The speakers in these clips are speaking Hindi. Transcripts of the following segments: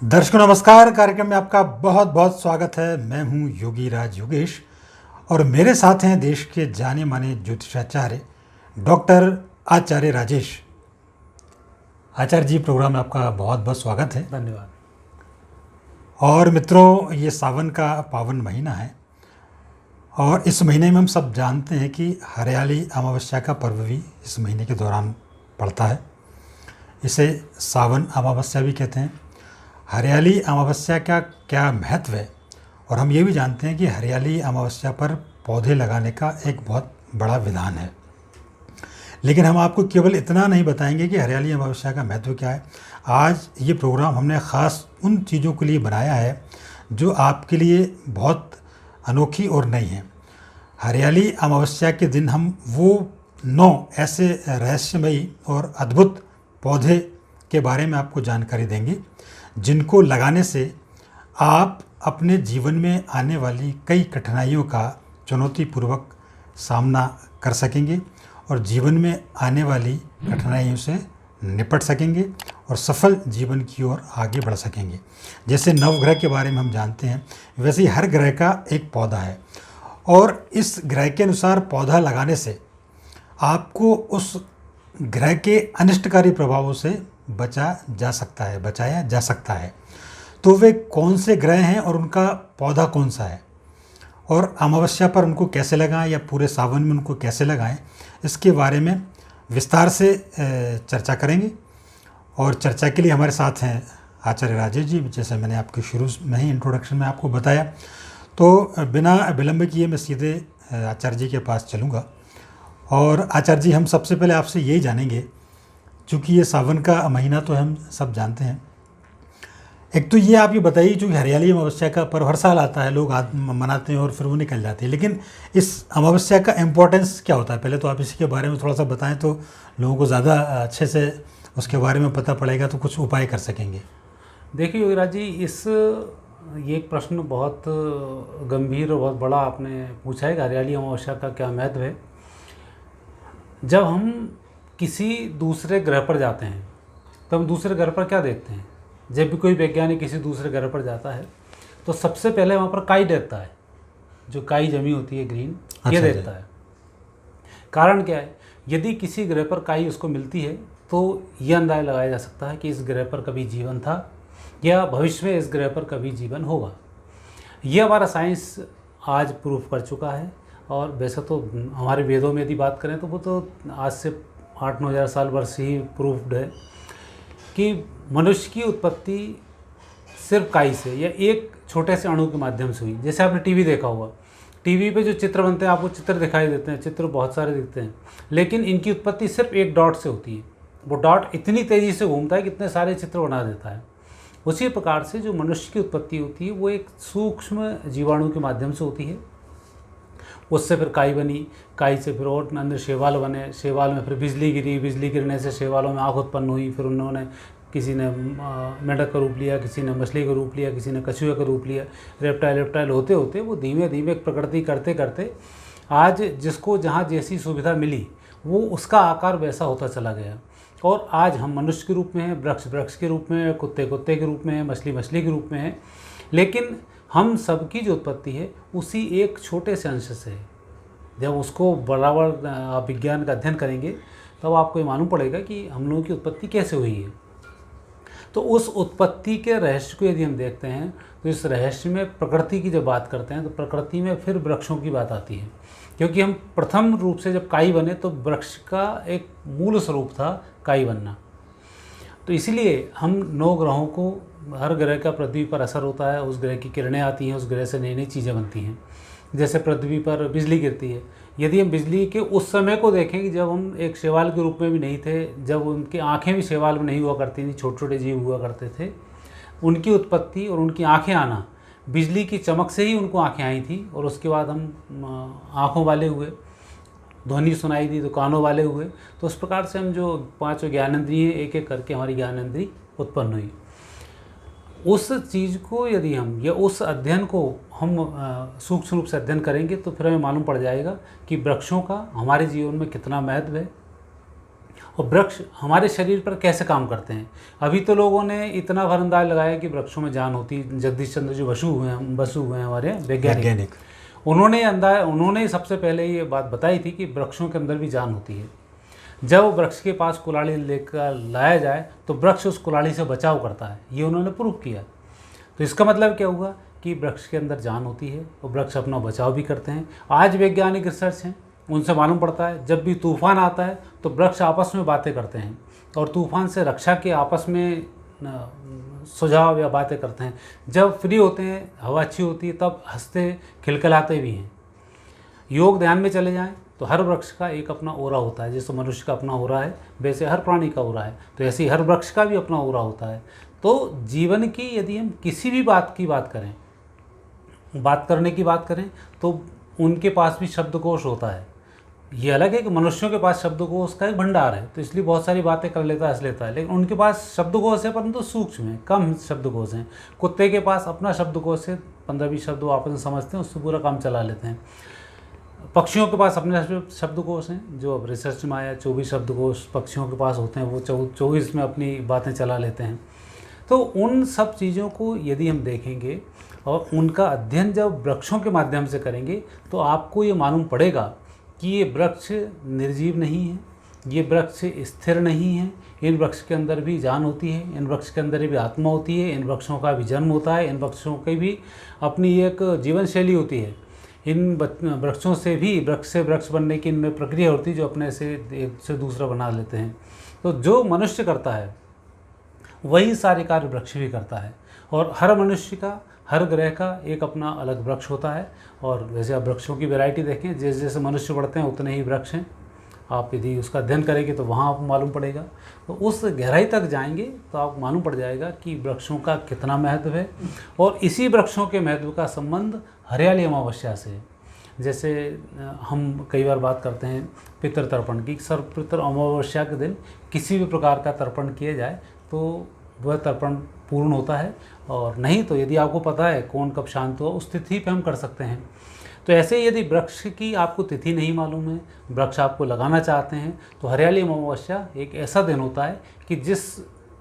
दर्शकों नमस्कार। कार्यक्रम में आपका बहुत बहुत स्वागत है। मैं हूं योगी राज योगेश और मेरे साथ हैं देश के जाने माने ज्योतिषाचार्य डॉक्टर आचार्य राजेश। आचार्य जी, प्रोग्राम में आपका बहुत बहुत स्वागत है। धन्यवाद। और मित्रों, ये सावन का पावन महीना है और इस महीने में हम सब जानते हैं कि हरियाली अमावस्या का पर्व भी इस महीने के दौरान पड़ता है। इसे सावन अमावस्या भी कहते हैं। हरियाली अमावस्या का क्या महत्व है, और हम ये भी जानते हैं कि हरियाली अमावस्या पर पौधे लगाने का एक बहुत बड़ा विधान है। लेकिन हम आपको केवल इतना नहीं बताएंगे कि हरियाली अमावस्या का महत्व क्या है। आज ये प्रोग्राम हमने ख़ास उन चीज़ों के लिए बनाया है जो आपके लिए बहुत अनोखी और नई हैं। हरियाली अमावस्या के दिन हम वो 9 ऐसे रहस्यमयी और अद्भुत पौधे के बारे में आपको जानकारी देंगे जिनको लगाने से आप अपने जीवन में आने वाली कई कठिनाइयों का चुनौतीपूर्वक सामना कर सकेंगे और जीवन में आने वाली कठिनाइयों से निपट सकेंगे और सफल जीवन की ओर आगे बढ़ सकेंगे। जैसे नवग्रह के बारे में हम जानते हैं, वैसे ही हर ग्रह का एक पौधा है और इस ग्रह के अनुसार पौधा लगाने से आपको उस ग्रह के अनिष्टकारी प्रभावों से बचाया जा सकता है। तो वे कौन से ग्रह हैं और उनका पौधा कौन सा है, और अमावस्या पर उनको कैसे लगाएं या पूरे सावन में उनको कैसे लगाएं, इसके बारे में विस्तार से चर्चा करेंगे। और चर्चा के लिए हमारे साथ हैं आचार्य राजेश जी। जैसे मैंने आपके शुरू में ही इंट्रोडक्शन में आपको बताया, तो बिना विलंब किए मैं सीधे आचार्य जी के पास चलूँगा। और आचार्य जी, हम सबसे पहले आपसे यही जानेंगे, चूँकि ये सावन का महीना तो हम सब जानते हैं, एक तो ये आप ये बताइए, चूँकि हरियाली अमावस्या का पर्व हर साल आता है, लोग मनाते हैं और फिर वो निकल जाते हैं, लेकिन इस अमावस्या का इम्पोर्टेंस क्या होता है? पहले तो आप इसी के बारे में थोड़ा सा बताएं तो लोगों को ज़्यादा अच्छे से उसके बारे में पता पड़ेगा, तो कुछ उपाय कर सकेंगे। देखिए योगीराज जी, ये एक प्रश्न बहुत गंभीर और बहुत बड़ा आपने पूछा है कि हरियाली अमावस्या का क्या महत्व है। जब हम किसी दूसरे ग्रह पर जाते हैं तो हम दूसरे ग्रह पर क्या देखते हैं? जब भी कोई वैज्ञानिक किसी दूसरे ग्रह पर जाता है तो सबसे पहले वहाँ पर काई देखता है, जो काई जमी होती है ग्रीन, ये देखता है। कारण क्या है? यदि किसी ग्रह पर काई उसको मिलती है तो ये अंदाज़ा लगाया जा सकता है कि इस ग्रह पर कभी जीवन था या भविष्य में इस ग्रह पर कभी जीवन होगा। ये हमारा साइंस आज प्रूफ कर चुका है। और वैसे तो हमारे वेदों में यदि बात करें तो वो तो आज से 8-9 हज़ार साल वर्ष ही प्रूफ्ड है कि मनुष्य की उत्पत्ति सिर्फ काई से या एक छोटे से अणु के माध्यम से हुई। जैसे आपने टीवी देखा होगा, टीवी पे जो चित्र बनते हैं, आपको चित्र दिखाई देते हैं, चित्र बहुत सारे दिखते हैं, लेकिन इनकी उत्पत्ति सिर्फ एक डॉट से होती है। वो डॉट इतनी तेज़ी से घूमता है कि इतने सारे चित्र बना देता है। उसी प्रकार से जो मनुष्य की उत्पत्ति होती है वो एक सूक्ष्म जीवाणु के माध्यम से होती है। उससे फिर काई बनी, काई से फिर और अंदर शैवाल बने, शैवाल में फिर बिजली गिरी, बिजली गिरने से शैवालों में आँख उत्पन्न हुई। फिर उन्होंने, किसी ने मेंढक का रूप लिया, किसी ने मछली का रूप लिया, किसी ने कछुए का रूप लिया, रेप्टाइल होते होते वो धीमे धीमे प्रकृति करते करते आज जिसको जहाँ जैसी सुविधा मिली वो उसका आकार वैसा होता चला गया। और आज हम मनुष्य के रूप में हैं, वृक्ष के रूप में, कुत्ते के रूप में हैं, मछली के रूप में हैं, लेकिन हम सबकी जो उत्पत्ति है उसी एक छोटे से अंश से है। जब उसको बराबर विज्ञान का अध्ययन करेंगे तब आपको ये मालूम पड़ेगा कि हम लोगों की उत्पत्ति कैसे हुई है। तो उस उत्पत्ति के रहस्य को यदि हम देखते हैं तो इस रहस्य में प्रकृति की जब बात करते हैं तो प्रकृति में फिर वृक्षों की बात आती है। क्योंकि हम प्रथम रूप से जब काई बने तो वृक्ष का एक मूल स्वरूप था काई बनना। तो इसीलिए हम 9 ग्रहों को, हर ग्रह का पृथ्वी पर असर होता है, उस ग्रह की किरणें आती हैं, उस ग्रह से नई नई चीज़ें बनती हैं। जैसे पृथ्वी पर बिजली गिरती है, यदि हम बिजली के उस समय को देखें कि जब हम एक शैवाल के रूप में भी नहीं थे, जब उनकी आँखें भी शैवाल में नहीं हुआ करती थी, छोटे छोटे जीव हुआ करते थे, उनकी उत्पत्ति और उनकी आँखें आना बिजली की चमक से ही उनको आँखें आई थी। और उसके बाद हम आँखों वाले हुए, ध्वनि सुनाई दी तो कानों वाले हुए। तो उस प्रकार से हम जो 5 ज्ञानेंद्रिय एक एक करके हमारी ज्ञानेंद्रिय उत्पन्न हुई। उस चीज़ को यदि हम, या उस अध्ययन को हम सूक्ष्म रूप से अध्ययन करेंगे तो फिर हमें मालूम पड़ जाएगा कि वृक्षों का हमारे जीवन में कितना महत्व है। और वृक्ष हमारे शरीर पर कैसे काम करते हैं। अभी तो लोगों ने इतना भर अंदाज लगाया कि वृक्षों में जान होती है। जगदीश चंद्र जो बसु हुए हैं हमारे वैज्ञानिक, उन्होंने सबसे पहले ये बात बताई थी कि वृक्षों के अंदर भी जान होती है। जब वृक्ष के पास कुल्हाड़ी लेकर लाया जाए तो वृक्ष उस कुल्हाड़ी से बचाव करता है, ये उन्होंने प्रूव किया। तो इसका मतलब क्या हुआ कि वृक्ष के अंदर जान होती है और वृक्ष अपना बचाव भी करते हैं। आज वैज्ञानिक रिसर्च हैं, उनसे मालूम पड़ता है जब भी तूफान आता है तो वृक्ष आपस में बातें करते हैं और तूफान से रक्षा के आपस में सुझाव या बातें करते हैं। जब फ्री होते हैं, हवा अच्छी होती है, तब हंसते खिलखिलाते भी हैं। योग ध्यान में चले जाएं तो हर वृक्ष का एक अपना ओरा होता है। जैसे मनुष्य का अपना ओरा है, वैसे हर प्राणी का ओरा है, तो ऐसे ही हर वृक्ष का भी अपना ओरा होता है। तो जीवन की यदि हम किसी भी बात करने की बात करें तो उनके पास भी शब्दकोश होता है। ये अलग है कि मनुष्यों के पास शब्दकोश का एक भंडार है, तो इसलिए बहुत सारी बातें कर लेता है, हंस लेता है, लेकिन उनके पास शब्दकोश है परंतु सूक्ष्म है, कम शब्दकोश हैं। कुत्ते के पास अपना शब्दकोश है, 15-20 शब्द वो आपस में समझते हैं, उससे पूरा काम चला लेते हैं। पक्षियों के पास अपने शब्दकोश हैं, जो अब रिसर्च में आया 24 शब्दकोश पक्षियों के पास होते हैं, वो 24 में अपनी बातें चला लेते हैं। तो उन सब चीज़ों को यदि हम देखेंगे और उनका अध्ययन जब वृक्षों के माध्यम से करेंगे तो आपको ये मालूम पड़ेगा कि ये वृक्ष निर्जीव नहीं है, ये वृक्ष स्थिर नहीं है। इन वृक्ष के अंदर भी जान होती है, इन वृक्ष के अंदर भी आत्मा होती है, इन वृक्षों का भी जन्म होता है, इन वृक्षों की भी अपनी एक जीवन शैली होती है। इन वृक्षों से भी वृक्ष से वृक्ष बनने की इनमें प्रक्रिया होती है, जो अपने से एक से दूसरा बना लेते हैं। तो जो मनुष्य करता है वही सारे कार्य वृक्ष भी करता है। और हर मनुष्य का, हर ग्रह का एक अपना अलग वृक्ष होता है। और वैसे आप वृक्षों की वैरायटी देखें, जैसे जैसे मनुष्य बढ़ते हैं उतने ही वृक्ष हैं। आप यदि उसका अध्ययन करेंगे तो वहाँ आपको मालूम पड़ेगा। तो उस गहराई तक जाएंगे तो आपको मालूम पड़ जाएगा कि वृक्षों का कितना महत्व है। और इसी वृक्षों के महत्व का संबंध हरियाली अमावस्या से है। जैसे हम कई बार बात करते हैं पितृ तर्पण की, सर्वपितृ अमावस्या के दिन किसी भी प्रकार का तर्पण किया जाए तो वह तर्पण पूर्ण होता है। और नहीं तो यदि आपको पता है कौन कब शांत हुआ, उस तिथि पे हम कर सकते हैं। तो ऐसे यदि वृक्ष की आपको तिथि नहीं मालूम है, वृक्ष आपको लगाना चाहते हैं, तो हरियाली अमावस्या एक ऐसा दिन होता है कि जिस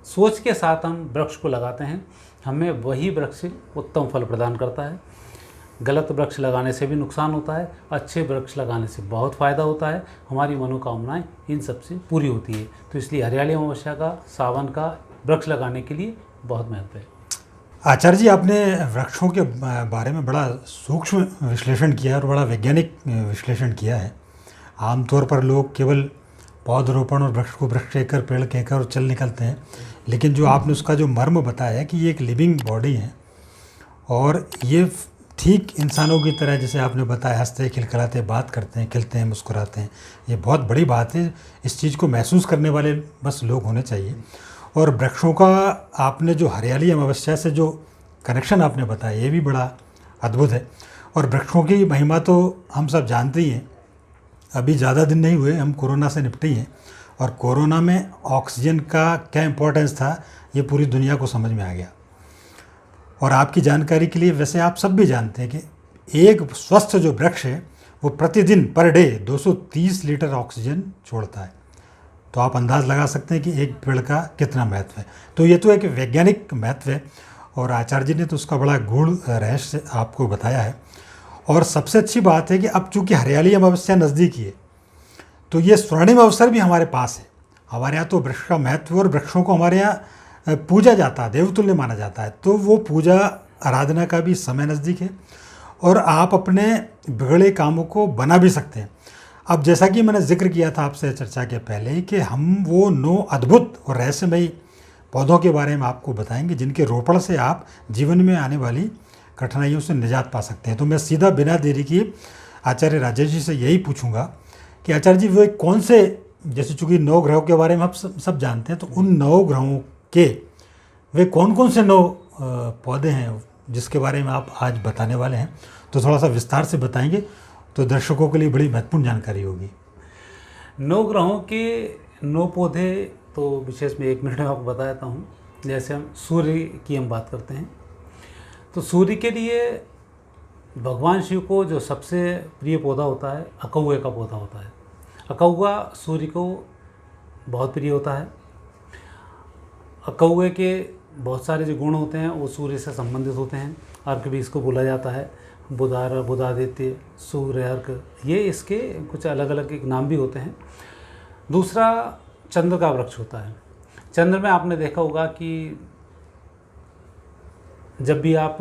सोच के साथ हम वृक्ष को लगाते हैं, हमें वही वृक्ष उत्तम फल प्रदान करता है। गलत वृक्ष लगाने से भी नुकसान होता है, अच्छे वृक्ष लगाने से बहुत फ़ायदा होता है। हमारी मनोकामनाएं इन सब से पूरी होती है। तो इसलिए हरियाली अमावस्या का, सावन का वृक्ष लगाने के लिए बहुत महत्व है। आचार्य जी, आपने वृक्षों के बारे में बड़ा सूक्ष्म विश्लेषण किया और बड़ा वैज्ञानिक विश्लेषण किया है। आमतौर पर लोग केवल पौधरोपण और वृक्ष को वृक्ष कहकर, पेड़ कहकर और चल निकलते हैं, लेकिन जो आपने उसका जो मर्म बताया है कि ये एक लिविंग बॉडी है और ये ठीक इंसानों की तरह, जैसे आपने बताया, हंसते खिलखिलाते बात करते हैं, खिलते हैं, मुस्कुराते हैं। ये बहुत बड़ी बात है। इस चीज़ को महसूस करने वाले बस लोग होने चाहिए। और वृक्षों का आपने जो हरियाली अमावस्या से जो कनेक्शन आपने बताया, ये भी बड़ा अद्भुत है। और वृक्षों की महिमा तो हम सब जानते ही हैं। अभी ज़्यादा दिन नहीं हुए हम कोरोना से निपटे ही हैं, और कोरोना में ऑक्सीजन का क्या इम्पोर्टेंस था ये पूरी दुनिया को समझ में आ गया। और आपकी जानकारी के लिए, वैसे आप सब भी जानते हैं कि एक स्वस्थ जो वृक्ष है वो प्रतिदिन पर डे 230 लीटर ऑक्सीजन छोड़ता है। तो आप अंदाज़ लगा सकते हैं कि एक पेड़ का कितना महत्व है। तो ये तो एक वैज्ञानिक महत्व है, और आचार्य जी ने तो उसका बड़ा गूढ़ रहस्य आपको बताया है। और सबसे अच्छी बात है कि अब चूँकि हरियाली अमावस्या नज़दीकी है, तो ये स्वर्णिम अवसर भी हमारे पास है। हमारे यहाँ तो वृक्ष का महत्व, और वृक्षों को हमारे यहाँ पूजा जाता है, देवतुल्य माना जाता है। तो वो पूजा आराधना का भी समय नज़दीक है, और आप अपने बिगड़े कामों को बना भी सकते हैं। अब जैसा कि मैंने जिक्र किया था आपसे चर्चा के पहले कि हम वो 9 अद्भुत और रहस्यमयी पौधों के बारे में आपको बताएंगे जिनके रोपण से आप जीवन में आने वाली कठिनाइयों से निजात पा सकते हैं। तो मैं सीधा बिना देरी किए आचार्य राजेश जी से यही पूछूंगा कि आचार्य जी, वे कौन से, जैसे चूँकि 9 ग्रहों के बारे में आप सब जानते हैं, तो उन 9 ग्रहों के वे कौन कौन से 9 पौधे हैं जिसके बारे में आप आज बताने वाले हैं? तो थोड़ा सा विस्तार से बताएंगे तो दर्शकों के लिए बड़ी महत्वपूर्ण जानकारी होगी। 9 ग्रहों के 9 पौधे तो विशेष में 1 मिनट में आपको बता देता हूँ। जैसे हम सूर्य की हम बात करते हैं, तो सूर्य के लिए भगवान शिव को जो सबसे प्रिय पौधा होता है, अकौए का पौधा होता है। अकौआ सूर्य को बहुत प्रिय होता है। कौवे के बहुत सारे जो गुण होते हैं वो सूर्य से संबंधित होते हैं। अर्क भी इसको बोला जाता है, बुधार, बुधादित्य, सूर्य अर्क, ये इसके कुछ अलग अलग एक नाम भी होते हैं। दूसरा चंद्र का वृक्ष होता है। चंद्र में आपने देखा होगा कि जब भी आप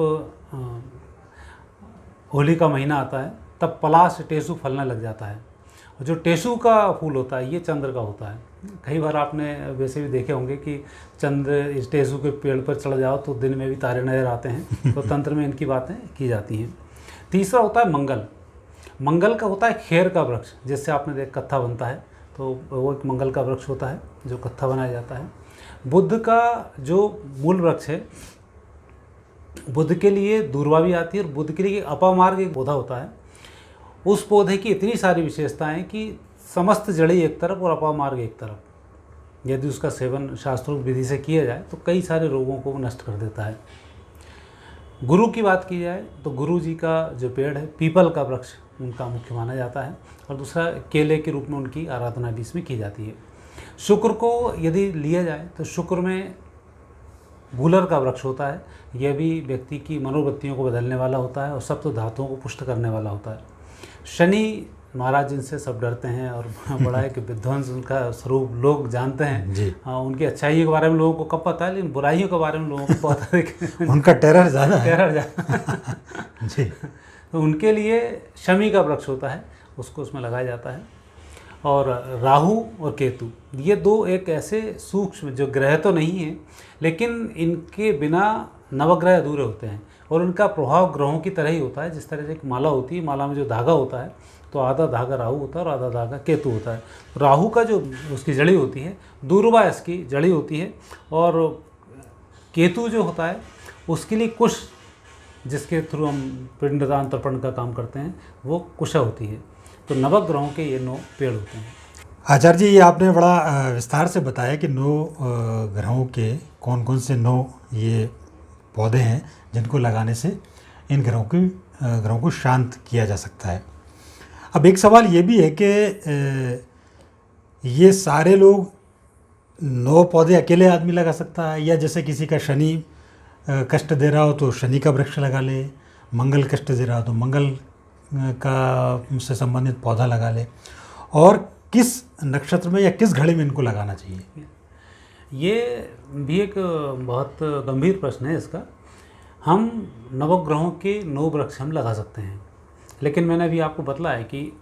होली का महीना आता है तब पलाश टेसू फलने लग जाता है। और जो टेसू का फूल होता है ये चंद्र का होता है। कई बार आपने वैसे भी देखे होंगे कि चंद्र इस टेसू के पेड़ पर चढ़ जाओ तो दिन में भी तारे नजर आते हैं, तो तंत्र में इनकी बातें की जाती हैं। तीसरा होता है मंगल। मंगल का होता है खेर का वृक्ष, जिससे आपने देख कत्था बनता है, तो वो एक मंगल का वृक्ष होता है जो कत्था बनाया जाता है। बुद्ध का जो मूल वृक्ष है, बुद्ध के लिए दूर्वा भी आती है, और बुद्ध के लिए अपामार्ग एक पौधा होता है। उस पौधे की इतनी सारी विशेषताएं कि समस्त जड़ी एक तरफ और अपामार्ग एक तरफ, यदि उसका सेवन शास्त्रोक्त विधि से किया जाए तो कई सारे रोगों को नष्ट कर देता है। गुरु की बात की जाए तो गुरु जी का जो पेड़ है, पीपल का वृक्ष, उनका मुख्य माना जाता है। और दूसरा केले के रूप में उनकी आराधना भी इसमें की जाती है। शुक्र को यदि लिया जाए तो शुक्र में गूलर का वृक्ष होता है। यह भी व्यक्ति की मनोवृत्तियों को बदलने वाला होता है और सप्त धातुओं को पुष्ट करने वाला होता है। शनि महाराज, जिनसे सब डरते हैं और बड़ा एक विध्वंस उनका स्वरूप लोग जानते हैं जी। उनकी अच्छाइयों के बारे में लोगों को कब पता है, लेकिन बुराइयों के बारे में लोगों को पता है। उनका टेरर ज़्यादा है। टेरर ज़्यादा जी। तो उनके लिए शमी का वृक्ष होता है, उसको उसमें लगाया जाता है। और राहु और केतु, ये दो एक ऐसे सूक्ष्म जो ग्रह तो नहीं हैं, लेकिन इनके बिना नवग्रह अधूरे होते हैं और उनका प्रभाव ग्रहों की तरह ही होता है। जिस तरह से एक माला होती है, माला में जो धागा होता है तो आधा धागा राहु होता है और आधा धागा केतु होता है। राहु का जो उसकी जड़ी होती है, दूर्वा इसकी जड़ी होती है, और केतु जो होता है उसके लिए कुश, जिसके थ्रू हम पिंडदान तर्पण का काम करते हैं, वो कुशा होती है। तो नवग्रहों के ये 9 पेड़ होते हैं। आचार्य जी, ये आपने बड़ा विस्तार से बताया कि 9 ग्रहों के कौन कौन से 9 ये पौधे हैं जिनको लगाने से इन ग्रहों को शांत किया जा सकता है। अब एक सवाल ये भी है कि ये सारे लोग 9 पौधे अकेले आदमी लगा सकता है, या जैसे किसी का शनि कष्ट दे रहा हो तो शनि का वृक्ष लगा ले, मंगल कष्ट दे रहा हो तो मंगल का से संबंधित पौधा लगा ले, और किस नक्षत्र में या किस घड़ी में इनको लगाना चाहिए? ये भी एक बहुत गंभीर प्रश्न है इसका। हम नवग्रहों के 9 वृक्ष हम लगा सकते हैं, लेकिन मैंने अभी आपको बतलाया कि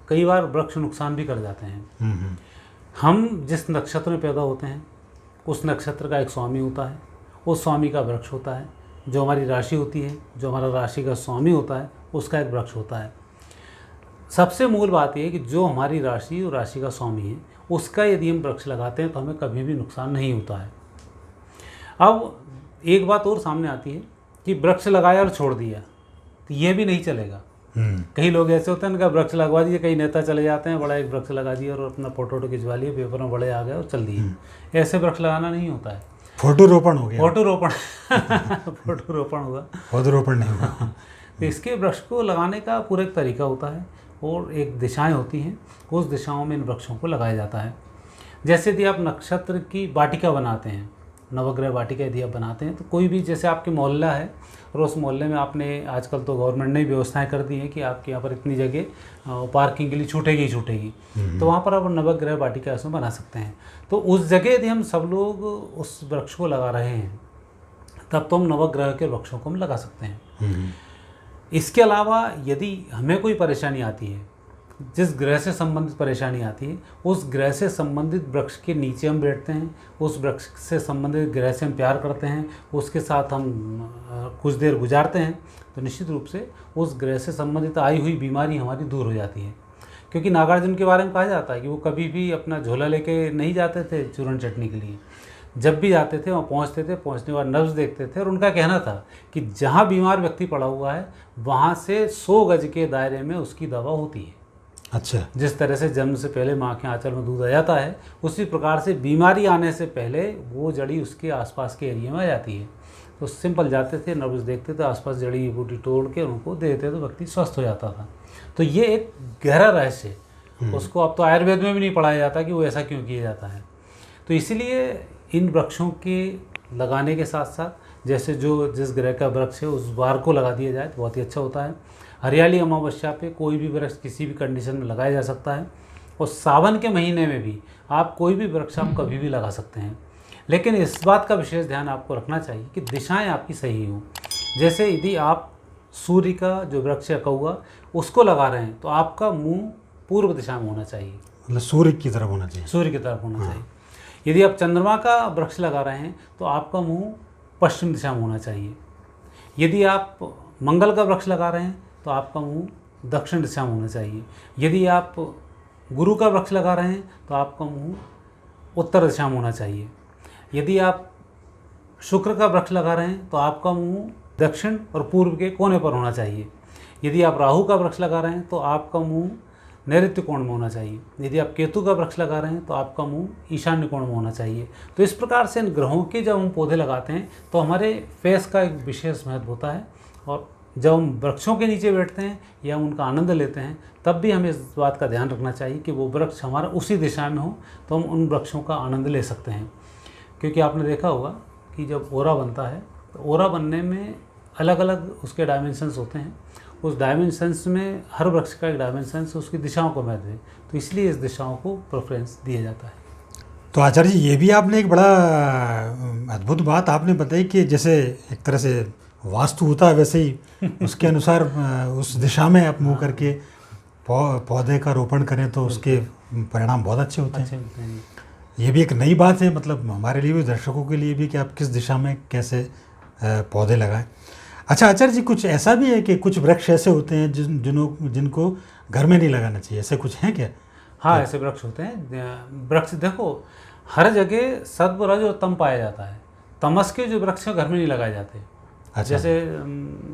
कई बार वृक्ष नुकसान भी कर जाते हैं। हम जिस नक्षत्र में पैदा होते हैं उस नक्षत्र का एक स्वामी होता है, उस स्वामी का वृक्ष होता है। जो हमारी राशि होती है, जो हमारा राशि का स्वामी होता है, उसका एक वृक्ष होता है। सबसे मूल बात यह है कि जो हमारी राशि और राशि का स्वामी है उसका यदि हम वृक्ष लगाते हैं तो हमें कभी भी नुकसान नहीं होता है। अब एक बात और सामने आती है कि वृक्ष लगाया और छोड़ दिया तो ये भी नहीं चलेगा। कई लोग ऐसे होते हैं, उनका वृक्ष लगवा दिए, कई नेता चले जाते हैं, बड़ा एक वृक्ष लगा दिया और अपना फोटो खिंचवा लिए, पेपर में बड़े आ गए और चल दिए। ऐसे वृक्ष लगाना नहीं होता है। फोटो रोपण हो गया। फोटो रोपण हुआ, फोटो रोपण नहीं हुआ। तो इसके वृक्ष को लगाने का पूरा एक तरीका होता है और एक दिशाएं होती हैं, उस दिशाओं में इन वृक्षों को लगाया जाता है। जैसे यदि आप नक्षत्र की वाटिका बनाते हैं, नवग्रह वाटिका यदि आप बनाते हैं, तो कोई भी, जैसे आपके मोहल्ला है और उस मोहल्ले में आपने, आजकल तो गवर्नमेंट ने व्यवस्थाएं कर दी हैं कि आपके यहाँ पर इतनी जगह पार्किंग के लिए छूटेगी, तो वहाँ पर आप नवग्रह वाटिका उसमें बना सकते हैं। तो उस जगह यदि हम सब लोग उस वृक्ष को लगा रहे हैं तब तो हम नवग्रह के वृक्षों को हम लगा सकते हैं। इसके अलावा यदि हमें कोई परेशानी आती है, जिस ग्रह से संबंधित परेशानी आती है, उस ग्रह से संबंधित वृक्ष के नीचे हम बैठते हैं, उस वृक्ष से संबंधित ग्रह से हम प्यार करते हैं, उसके साथ हम कुछ देर गुजारते हैं, तो निश्चित रूप से उस ग्रह से संबंधित आई हुई बीमारी हमारी दूर हो जाती है। क्योंकि नागार्जुन के बारे में कहा जाता है कि वो कभी भी अपना झोला लेके नहीं जाते थे चूरन चटनी के लिए। जब भी जाते थे वहाँ पहुँचते थे, पहुँचने के बाद नब्ज देखते थे और उनका कहना था कि जहाँ बीमार व्यक्ति पड़ा हुआ है वहाँ से 100 गज के दायरे में उसकी दवा होती है। अच्छा। जिस तरह से जन्म से पहले माँ के आंचल में दूध आ जाता है, उसी प्रकार से बीमारी आने से पहले वो जड़ी उसके आसपास के एरिया में आ जाती है। तो सिंपल जाते थे, नब्ज देखते थे, आसपास जड़ी बूटी तोड़ के उनको दे देते तो व्यक्ति स्वस्थ हो जाता था। तो ये एक गहरा रहस्य है, उसको अब तो आयुर्वेद में भी नहीं पढ़ाया जाता कि वो ऐसा क्यों किया जाता है। तो इसीलिए इन वृक्षों के लगाने के साथ साथ जैसे जो जिस ग्रह का वृक्ष है उस वार को लगा दिया जाए तो बहुत ही अच्छा होता है। हरियाली अमावस्या पे कोई भी वृक्ष किसी भी कंडीशन में लगाया जा सकता है, और सावन के महीने में भी आप कोई भी वृक्ष आप कभी भी लगा सकते हैं। लेकिन इस बात का विशेष ध्यान आपको रखना चाहिए कि दिशाएं आपकी सही हों। जैसे यदि आप सूर्य का जो वृक्ष है कौआ उसको लगा रहे हैं तो आपका मुंह पूर्व दिशा में होना चाहिए, मतलब सूर्य की तरफ होना चाहिए। सूर्य की तरफ होना चाहिए। यदि आप चंद्रमा का वृक्ष लगा रहे हैं तो आपका मुंह पश्चिम दिशा में होना चाहिए। यदि आप मंगल का वृक्ष लगा रहे हैं तो आपका मुंह दक्षिण दिशा में होना चाहिए। यदि आप गुरु का वृक्ष लगा रहे हैं तो आपका मुंह उत्तर दिशा में होना चाहिए। यदि आप शुक्र का वृक्ष लगा रहे हैं तो आपका मुंह दक्षिण और पूर्व के कोने पर होना चाहिए। यदि आप राहु का वृक्ष लगा रहे हैं तो आपका मुंह नैऋत्य कोण में होना चाहिए। यदि आप केतु का वृक्ष लगा रहे हैं तो आपका मुंह ईशान्य कोण में होना चाहिए। तो इस प्रकार से इन ग्रहों के जब हम पौधे लगाते हैं तो हमारे फेस का एक विशेष महत्व होता है, और जब हम वृक्षों के नीचे बैठते हैं या उनका आनंद लेते हैं तब भी हमें इस बात का ध्यान रखना चाहिए कि वो वृक्ष हमारा उसी दिशा में हो तो हम उन वृक्षों का आनंद ले सकते हैं। क्योंकि आपने देखा होगा कि जब ओरा बनता है तो ओरा बनने में अलग अलग उसके डायमेंशंस होते हैं। उस डायमेंशंस में हर वृक्ष का एक डायमेंशंस उसकी दिशाओं को महत्व है, तो इसलिए इस दिशाओं को प्रेफरेंस दिया जाता है। तो आचार्य जी, ये भी आपने एक बड़ा अद्भुत बात आपने बताई कि जैसे एक तरह से वास्तु होता है वैसे ही उसके अनुसार उस दिशा में आप मुँह करके पौधे का रोपण करें तो उसके परिणाम बहुत अच्छे होते हैं। ये भी एक नई बात है, मतलब हमारे लिए भी, दर्शकों के लिए भी, कि आप किस दिशा में कैसे पौधे लगाएं। अच्छा आचार्य जी, कुछ ऐसा भी है कि कुछ वृक्ष ऐसे होते हैं जिनको घर में नहीं लगाना चाहिए, ऐसे कुछ हैं क्या? हाँ, ऐसे वृक्ष होते हैं। वृक्ष देखो हर जगह सत्व रज और तम पाया जाता है। तमस के जो वृक्ष हैं घर में नहीं लगाए जाते। अच्छा। जैसे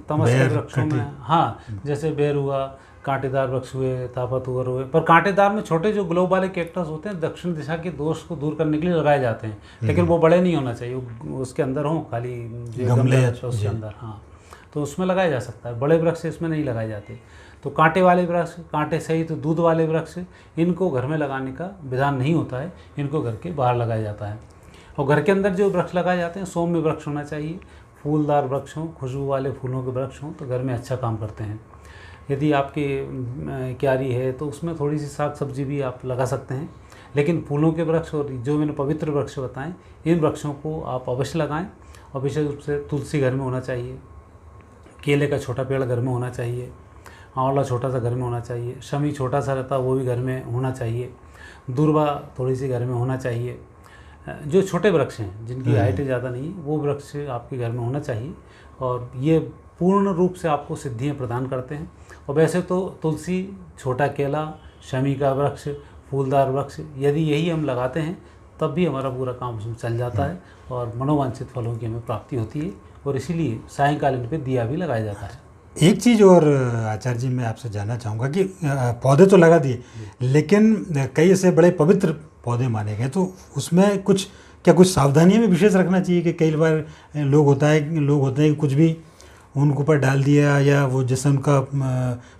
तमस के वृक्षों में, हाँ, जैसे बेर हुआ, कांटेदार वृक्ष हुए, तापतुअर हुए, पर कांटेदार में छोटे जो ग्लोब वाले कैक्टस होते हैं दक्षिण दिशा के दोष को दूर करने के लिए लगाए जाते हैं, लेकिन वो बड़े नहीं होना चाहिए, उसके अंदर हो खाली गमले उसके अंदर, हाँ, तो उसमें लगाया जा सकता है। बड़े वृक्ष इसमें नहीं लगाए जाते। तो कांटे वाले वृक्ष, कांटे सही तो दूध वाले वृक्ष, इनको घर में लगाने का विधान नहीं होता है, इनको घर के बाहर लगाया जाता है। और घर के अंदर जो वृक्ष लगाए जाते हैं सौम्य वृक्ष होना चाहिए, फूलदार वृक्ष हों, खुशबू वाले फूलों के वृक्ष हों, तो घर में अच्छा काम करते हैं। यदि आपकी क्यारी है तो उसमें थोड़ी सी साग सब्जी भी आप लगा सकते हैं, लेकिन फूलों के वृक्ष और जो मैंने पवित्र वृक्ष बताएं इन वृक्षों को आप अवश्य लगाएं। और विशेष रूप से तुलसी घर में होना चाहिए, केले का छोटा पेड़ घर में होना चाहिए, आंवला छोटा सा घर में होना चाहिए, शमी छोटा सा रहता वो भी घर में होना चाहिए, दूर्वा थोड़ी सी घर में होना चाहिए। जो छोटे वृक्ष हैं जिनकी हाइट ज़्यादा नहीं वो वृक्ष आपके घर में होना चाहिए, और ये पूर्ण रूप से आपको सिद्धियाँ प्रदान करते हैं। और वैसे तो तुलसी, छोटा केला, शमी का वृक्ष, फूलदार वृक्ष, यदि यही हम लगाते हैं तब भी हमारा पूरा काम उसमें चल जाता है और मनोवांछित फलों की हमें प्राप्ति होती है। और इसीलिए सायंकाल इन पे दिया भी लगाया जाता है। एक चीज़ और आचार्य जी मैं आपसे जानना चाहूँगा कि पौधे तो लगा दिए, लेकिन कई ऐसे बड़े पवित्र पौधे माने गए, तो उसमें कुछ सावधानियां भी विशेष रखना चाहिए कि कई बार लोग होते हैं कि कुछ भी उनके ऊपर डाल दिया या वो जैसे उनका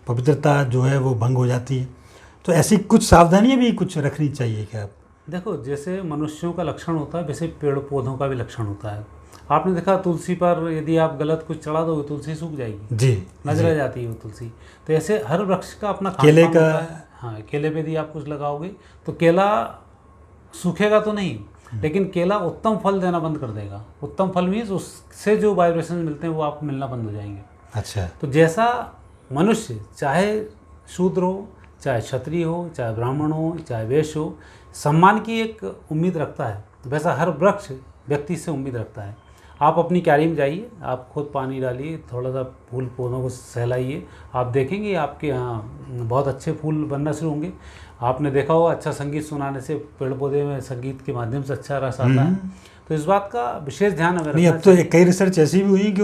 पवित्रता जो है वो भंग हो जाती है, तो ऐसी कुछ सावधानियां भी कुछ रखनी चाहिए क्या? देखो, जैसे मनुष्यों का लक्षण होता है वैसे पेड़ पौधों का भी लक्षण होता है। आपने देखा तुलसी पर यदि आप गलत कुछ चढ़ा दोगे तुलसी सूख जाएगी जी, नजर आ जाती है वो तुलसी। तो ऐसे हर वृक्ष का अपना केले खान-पान का होता है। हाँ, केले पे यदि आप कुछ लगाओगे तो केला सूखेगा तो नहीं, लेकिन केला उत्तम फल देना बंद कर देगा। उत्तम फल मीन्स उससे जो वाइब्रेशन मिलते हैं वो आपको मिलना बंद हो जाएंगे। अच्छा। तो जैसा मनुष्य चाहे शूद्र हो, चाहे क्षत्रिय हो, चाहे ब्राह्मण हो, चाहे वैश्य हो, सम्मान की एक उम्मीद रखता है, वैसा हर वृक्ष व्यक्ति से उम्मीद रखता है। आप अपनी क्यारी में जाइए, आप खुद पानी डालिए, थोड़ा सा फूल पौधों को सहलाइए, आप देखेंगे आपके यहाँ बहुत अच्छे फूल बनना शुरू होंगे। आपने देखा होगा अच्छा संगीत सुनाने से पेड़ पौधे में संगीत के माध्यम से अच्छा रस आता है। तो इस बात का विशेश ध्यान हमें नहीं, अब तो कई रिसर्च ऐसी भी हुई कि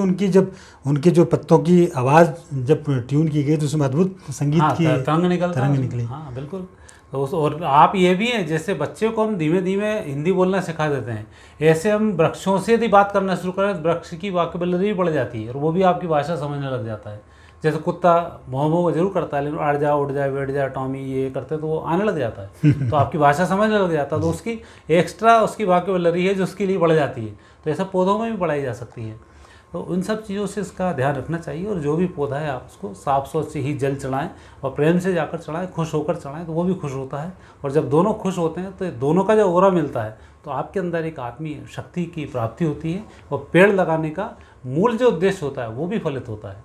उनकी जो पत्तों की आवाज़ जब ट्यून की गई तो उसमें अद्भुत संगीत की तरंग निकली। हाँ बिल्कुल। तो और आप ये भी हैं, जैसे बच्चे को हम धीमे धीमे हिंदी बोलना सिखा देते हैं, ऐसे हम वृक्षों से यदि बात करना शुरू करें तो वृक्ष की वोकैबुलरी भी बढ़ जाती है और वो भी आपकी भाषा समझने लग जाता है। जैसे कुत्ता भौं भौं जरूर करता है, लेकिन अड़ जा उड़ जा बैठ जा टॉमी ये करते तो वो आने लग जाता है, तो आपकी भाषा समझने लग जाता है, तो उसकी एक्स्ट्रा उसकी वोकैबुलरी है जो उसके लिए बढ़ जाती है। तो ऐसा पौधों में भी बढ़ाई जा सकती है। तो उन सब चीज़ों से इसका ध्यान रखना चाहिए, और जो भी पौधा है आप उसको साफ सोच से ही जल चढ़ाएं और प्रेम से जाकर चढ़ाएं, खुश होकर चढ़ाएं, तो वो भी खुश होता है। और जब दोनों खुश होते हैं तो दोनों का जो ऑरा मिलता है तो आपके अंदर एक आत्मीय शक्ति की प्राप्ति होती है, और पेड़ लगाने का मूल जो उद्देश्य होता है वो भी फलित होता है।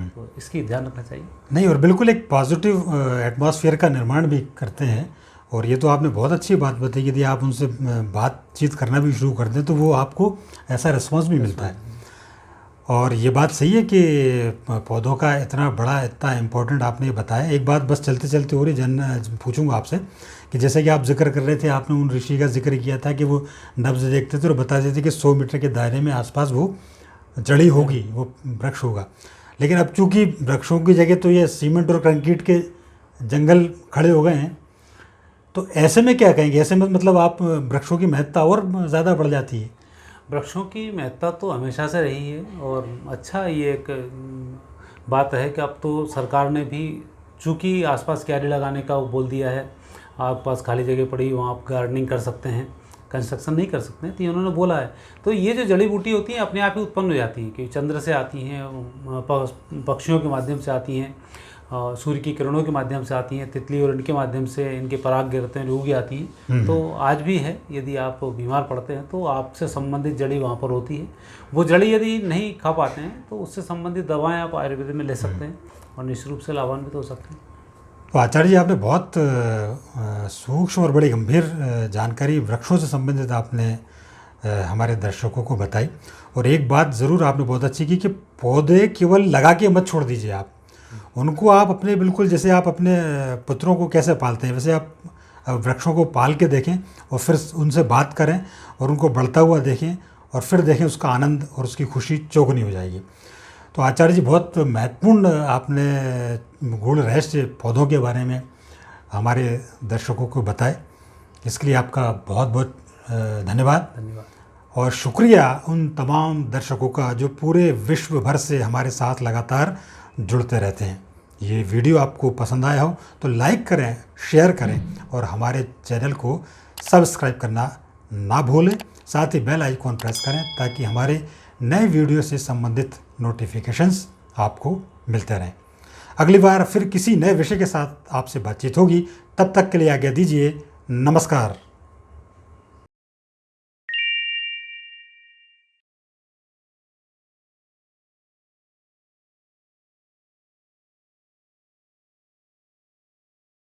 तो इसकी ध्यान रखना चाहिए। नहीं, और बिल्कुल एक पॉजिटिव एटमॉस्फेयर का निर्माण भी करते हैं। और ये तो आपने बहुत अच्छी बात बताई कि यदि आप उनसे बातचीत करना भी शुरू कर दें तो वो आपको ऐसा रिस्पॉन्स भी मिलता है। और ये बात सही है कि पौधों का इतना इम्पोर्टेंट आपने बताया। एक बात बस चलते चलते हो रही पूछूंगा आपसे कि जैसे कि आप जिक्र कर रहे थे, आपने उन ऋषि का जिक्र किया था कि वो नब्ज देखते थे और बताते थे कि 100 मीटर के दायरे में आसपास वो जड़ी होगी, वो वृक्ष होगा। लेकिन अब चूंकि वृक्षों की जगह तो ये सीमेंट और कंक्रीट के जंगल खड़े हो गए हैं, तो ऐसे में क्या कहेंगे? ऐसे में मतलब आप वृक्षों की महत्ता और ज़्यादा बढ़ जाती है? वृक्षों की महत्ता तो हमेशा से रही है, और अच्छा ये एक बात है कि अब तो सरकार ने भी चूँकि आसपास क्यारी लगाने का वो बोल दिया है, आप पास खाली जगह पड़ी वहाँ आप गार्डनिंग कर सकते हैं, कंस्ट्रक्शन नहीं कर सकते हैं, तो ये उन्होंने बोला है। तो ये जो जड़ी बूटी होती हैं अपने आप ही उत्पन्न हो जाती हैं, क्योंकि चंद्र से आती हैं, पक्षियों के माध्यम से आती हैं, सूर्य की किरणों के माध्यम से आती हैं, तितली और इनके माध्यम से इनके पराग गिरते हैं, उगी आती हैं। तो आज भी है, यदि आप बीमार पड़ते हैं तो आपसे संबंधित जड़ी वहाँ पर होती है। वो जड़ी यदि नहीं खा पाते हैं तो उससे संबंधित दवाएं आप आयुर्वेद में ले सकते हैं और निश्चित रूप से लाभान्वित हो सकते हैं। तो आचार्य जी, आपने बहुत सूक्ष्म और बड़ी गंभीर जानकारी वृक्षों से संबंधित आपने हमारे दर्शकों को बताई। और एक बात ज़रूर आपने बहुत अच्छी की कि पौधे केवल लगा के मत छोड़ दीजिए, आप उनको आप अपने बिल्कुल जैसे आप अपने पुत्रों को कैसे पालते हैं वैसे आप वृक्षों को पाल के देखें और फिर उनसे बात करें और उनको बढ़ता हुआ देखें और फिर देखें उसका आनंद और उसकी खुशी चौगुनी हो जाएगी। तो आचार्य जी, बहुत महत्वपूर्ण आपने गूढ़ रहस्य पौधों के बारे में हमारे दर्शकों को बताए। इसके लिए आपका बहुत बहुत धन्यवाद। और शुक्रिया उन तमाम दर्शकों का जो पूरे विश्व भर से हमारे साथ लगातार जुड़ते रहते हैं। ये वीडियो आपको पसंद आया हो तो लाइक करें, शेयर करें और हमारे चैनल को सब्सक्राइब करना ना भूलें। साथ ही बेल आइकॉन प्रेस करें ताकि हमारे नए वीडियो से संबंधित नोटिफिकेशंस आपको मिलते रहें। अगली बार फिर किसी नए विषय के साथ आपसे बातचीत होगी। तब तक के लिए आज्ञा दीजिए। नमस्कार।